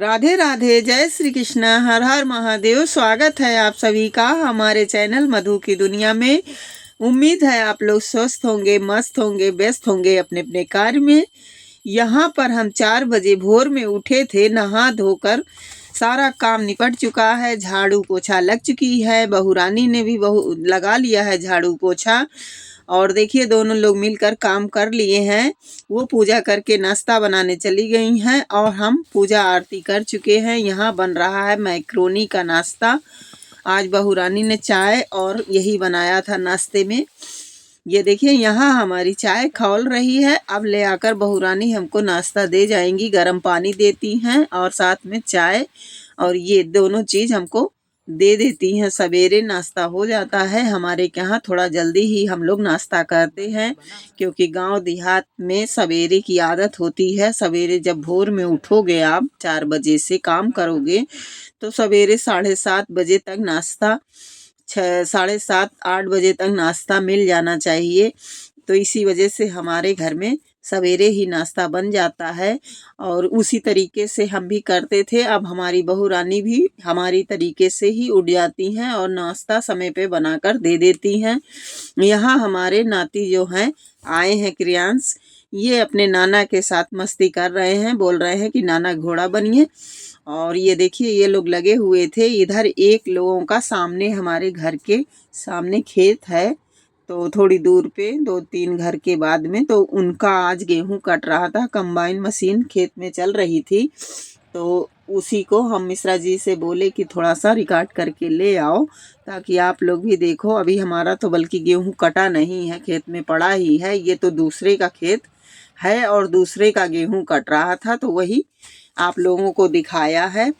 राधे राधे, जय श्री कृष्ण, हर हर महादेव। स्वागत है आप सभी का हमारे चैनल मधु की दुनिया में। उम्मीद है आप लोग स्वस्थ होंगे, मस्त होंगे, व्यस्त होंगे अपने अपने कार्य में। यहाँ पर हम 4 बजे भोर में उठे थे, नहा धोकर सारा काम निपट चुका है, झाड़ू पोछा लग चुकी है, बहू रानी ने भी लगा लिया है झाड़ू पोछा। और देखिए दोनों लोग मिलकर काम कर लिए हैं। वो पूजा करके नाश्ता बनाने चली गई हैं और हम पूजा आरती कर चुके हैं। यहाँ बन रहा है मैक्रोनी का नाश्ता। आज बहू रानी ने चाय और यही बनाया था नाश्ते में। ये देखिए यहाँ हमारी चाय खौल रही है। अब ले आकर बहू रानी हमको नाश्ता दे जाएंगी। गर्म पानी देती हैं और साथ में चाय, और ये दोनों चीज़ हमको दे देती हैं। सवेरे नाश्ता हो जाता है हमारे यहाँ, थोड़ा जल्दी ही हम लोग नाश्ता करते हैं क्योंकि गांव देहात में सवेरे की आदत होती है। सवेरे जब भोर में उठोगे आप 4 बजे से काम करोगे तो सवेरे 7:30 बजे तक नाश्ता, 7:30-8 बजे तक नाश्ता मिल जाना चाहिए। तो इसी वजह से हमारे घर में सवेरे ही नाश्ता बन जाता है और उसी तरीके से हम भी करते थे। अब हमारी बहू रानी भी हमारी तरीके से ही उठ जाती हैं और नाश्ता समय पे बनाकर दे देती हैं। यहाँ हमारे नाती जो हैं आए हैं क्रियांश, ये अपने नाना के साथ मस्ती कर रहे हैं, बोल रहे हैं कि नाना घोड़ा बनिए। और ये देखिए ये लोग लगे हुए थे इधर। एक लोगों का सामने, हमारे घर के सामने खेत है, तो थोड़ी दूर पे 2-3 घर के बाद में, तो उनका आज गेहूं कट रहा था। कंबाइन मशीन खेत में चल रही थी, तो उसी को हम मिश्रा जी से बोले कि थोड़ा सा रिकॉर्ड करके ले आओ ताकि आप लोग भी देखो। अभी हमारा तो बल्कि गेहूं कटा नहीं है, खेत में पड़ा ही है। ये तो दूसरे का खेत है और दूसरे का गेहूं कट रहा था, तो वही आप लोगों को दिखाया है।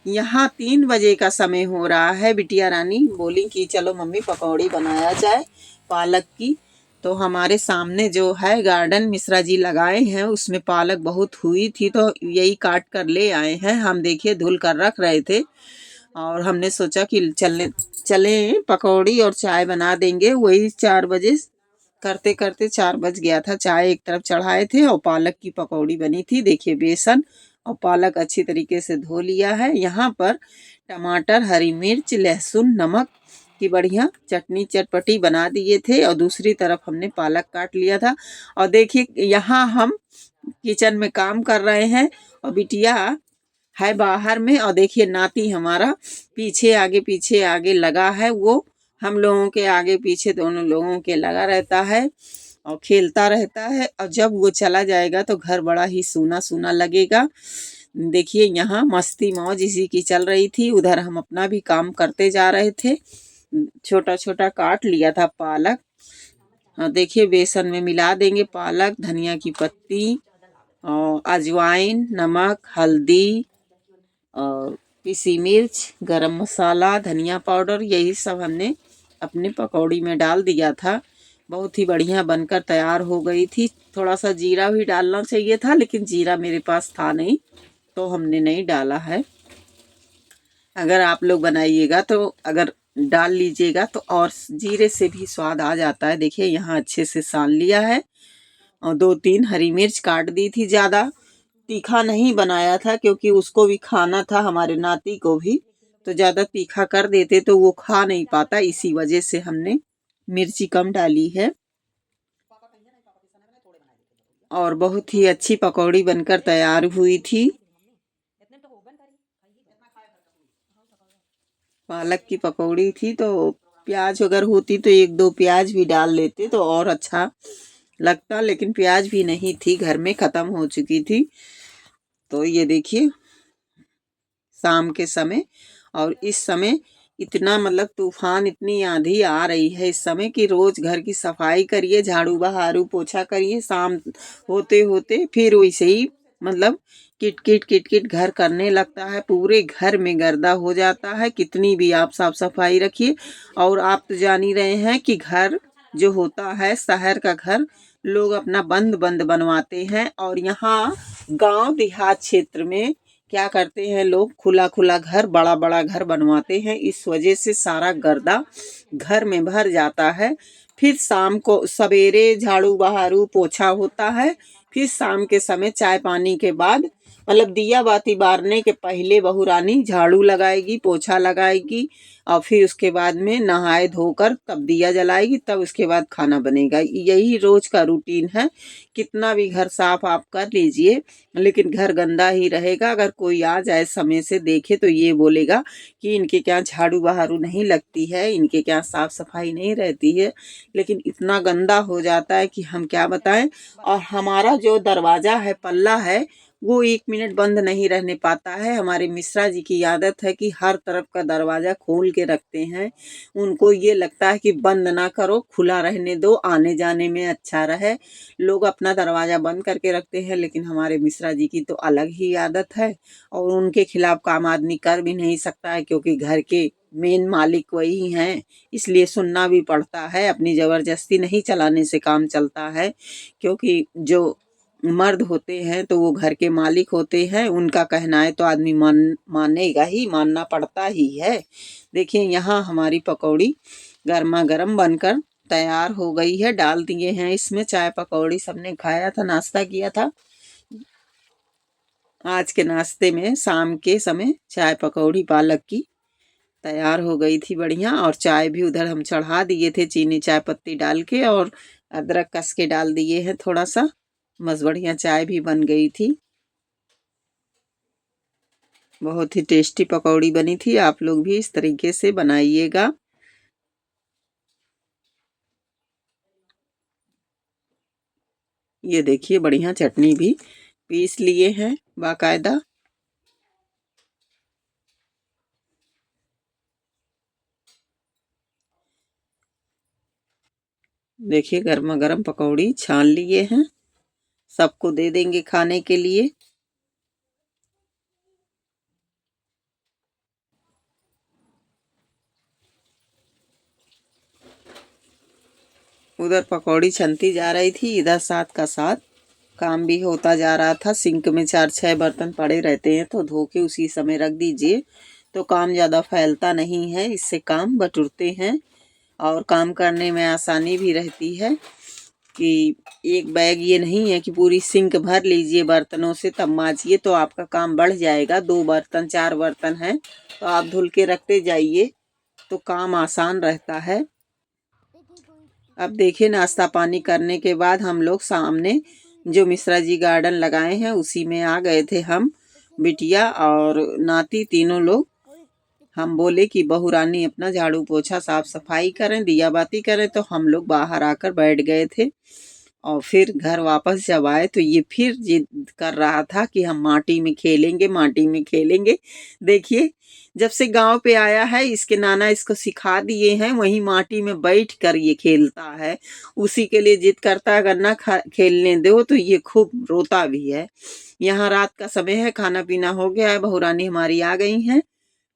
यहाँ 3 बजे का समय हो रहा है। बिटिया रानी बोली कि चलो मम्मी पकौड़ी बनाया जाए पालक की। तो हमारे सामने जो है गार्डन मिश्रा जी लगाए हैं, उसमें पालक बहुत हुई थी, तो यही काट कर ले आए हैं। हम देखिए धुल कर रख रहे थे और हमने सोचा कि चले पकौड़ी और चाय बना देंगे। वही 4 बजे करते करते 4 बज गया था। चाय एक तरफ चढ़ाए थे और पालक की पकौड़ी बनी थी। देखिए बेसन और पालक अच्छी तरीके से धो लिया है। यहाँ पर टमाटर, हरी मिर्च, लहसुन, नमक की बढ़िया चटनी चटपटी बना दिए थे और दूसरी तरफ हमने पालक काट लिया था। और देखिए यहाँ हम किचन में काम कर रहे हैं और बिटिया है बाहर में। और देखिए नाती हमारा पीछे आगे लगा है। वो हम लोगों के आगे पीछे दोनों लोगों के लगा रहता है और खेलता रहता है। और जब वो चला जाएगा तो घर बड़ा ही सूना सूना लगेगा। देखिए यहाँ मस्ती मौज इसी की चल रही थी। उधर हम अपना भी काम करते जा रहे थे। छोटा छोटा काट लिया था पालक, और देखिए बेसन में मिला देंगे पालक, धनिया की पत्ती और अजवाइन, नमक, हल्दी और पिसी मिर्च, गरम मसाला, धनिया पाउडर, यही सब हमने अपने पकौड़ी में डाल दिया था। बहुत ही बढ़िया बनकर तैयार हो गई थी। थोड़ा सा जीरा भी डालना चाहिए था, लेकिन जीरा मेरे पास था नहीं तो हमने नहीं डाला है। अगर आप लोग बनाइएगा तो अगर डाल लीजिएगा तो और जीरे से भी स्वाद आ जाता है। देखिए यहाँ अच्छे से सान लिया है और 2-3 हरी मिर्च काट दी थी। ज़्यादा तीखा नहीं बनाया था क्योंकि उसको भी खाना था, हमारे नाती को भी, तो ज़्यादा तीखा कर देते तो वो खा नहीं पाता। इसी वजह से हमने मिर्ची कम डाली है। और बहुत ही अच्छी पकौड़ी बनकर तैयार हुई थी। पालक की पकौड़ी थी, तो प्याज अगर होती तो 1-2 प्याज भी डाल लेते तो और अच्छा लगता, लेकिन प्याज भी नहीं थी, घर में ख़त्म हो चुकी थी। तो ये देखिए शाम के समय, और इस समय इतना मतलब तूफान, इतनी आंधी आ रही है इस समय कि रोज़ घर की सफाई करिए, झाड़ू बहारू पोछा करिए, शाम होते होते फिर वैसे ही मतलब किट किट किट किट घर करने लगता है। पूरे घर में गर्दा हो जाता है, कितनी भी आप साफ सफाई रखिए। और आप तो जान ही रहे हैं कि घर जो होता है, शहर का घर लोग अपना बंद बंद बनवाते हैं, और यहाँ गांव देहात क्षेत्र में क्या करते हैं लोग, खुला खुला घर, बड़ा बड़ा घर बनवाते हैं। इस वजह से सारा गर्दा घर में भर जाता है। फिर शाम को सवेरे झाड़ू बहारू पोछा होता है, फिर शाम के समय चाय पानी के बाद मतलब दिया बाती बारने के पहले बहू रानी झाड़ू लगाएगी, पोछा लगाएगी और फिर उसके बाद में नहाए धोकर तब दिया जलाएगी, तब उसके बाद खाना बनेगा। यही रोज का रूटीन है। कितना भी घर साफ आप कर लीजिए लेकिन घर गंदा ही रहेगा। अगर कोई आ जाए समय से देखे तो ये बोलेगा कि इनके क्या झाड़ू बहारू नहीं लगती है, इनके क्या साफ सफाई नहीं रहती है। लेकिन इतना गंदा हो जाता है कि हम क्या बताएं। और हमारा जो दरवाजा है, पल्ला है, वो 1 मिनट बंद नहीं रहने पाता है। हमारे मिश्रा जी की आदत है कि हर तरफ का दरवाजा खोल के रखते हैं। उनको ये लगता है कि बंद ना करो, खुला रहने दो, आने जाने में अच्छा रहे। लोग अपना दरवाजा बंद करके रखते हैं लेकिन हमारे मिश्रा जी की तो अलग ही आदत है। और उनके खिलाफ काम आदमी कर भी नहीं सकता है क्योंकि घर के मेन मालिक वही हैं। इसलिए सुनना भी पड़ता है। अपनी जबरदस्ती नहीं चलाने से काम चलता है क्योंकि जो मर्द होते हैं तो वो घर के मालिक होते हैं। उनका कहना है तो आदमी मानेगा ही, मानना पड़ता ही है। देखिए यहाँ हमारी पकौड़ी गर्मा गर्म बनकर तैयार हो गई है। डाल दिए हैं इसमें चाय पकौड़ी। सबने खाया था, नाश्ता किया था। आज के नाश्ते में शाम के समय चाय पकौड़ी पालक की तैयार हो गई थी बढ़िया। और चाय भी उधर हम चढ़ा दिए थे चीनी चाय पत्ती डाल के, और अदरक कस के डाल दिए हैं थोड़ा सा। बस बढ़िया चाय भी बन गई थी। बहुत ही टेस्टी पकौड़ी बनी थी। आप लोग भी इस तरीके से बनाइएगा। ये देखिए बढ़िया चटनी भी पीस लिए हैं बाकायदा। देखिए गर्मा गर्म पकौड़ी छान लिए हैं। सबको दे देंगे खाने के लिए। उधर पकौड़ी छनती जा रही थी, इधर साथ का साथ काम भी होता जा रहा था। सिंक में 4-6 बर्तन पड़े रहते हैं तो धो के उसी समय रख दीजिए तो काम ज़्यादा फैलता नहीं है। इससे काम बटुरते हैं और काम करने में आसानी भी रहती है। कि एक बैग ये नहीं है कि पूरी सिंक भर लीजिए बर्तनों से तब माजिए तो आपका काम बढ़ जाएगा। 2 बर्तन 4 बर्तन हैं तो आप धुल के रखते जाइए तो काम आसान रहता है। अब देखिए नाश्ता पानी करने के बाद हम लोग सामने जो मिश्रा जी गार्डन लगाए हैं उसी में आ गए थे हम, बिटिया और नाती तीनों लोग। हम बोले कि बहू रानी अपना झाड़ू पोछा साफ सफाई करें, दिया बाती करें, तो हम लोग बाहर आकर बैठ गए थे। और फिर घर वापस जब आए तो ये फिर जिद कर रहा था कि हम माटी में खेलेंगे, माटी में खेलेंगे। देखिए जब से गांव पे आया है इसके नाना इसको सिखा दिए हैं, वहीं माटी में बैठ कर ये खेलता है। उसी के लिए जिद करता है अगर ना खेलने दो तो ये खूब रोता भी है। यहाँ रात का समय है, खाना पीना हो गया है, बहू रानी हमारी आ गई हैं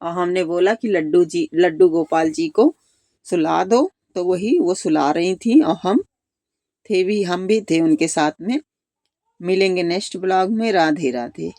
और हमने बोला कि लड्डू गोपाल जी को सुला दो, तो वही वो सुला रही थी और हम भी थे उनके साथ में। मिलेंगे नेक्स्ट ब्लॉग में। राधे राधे।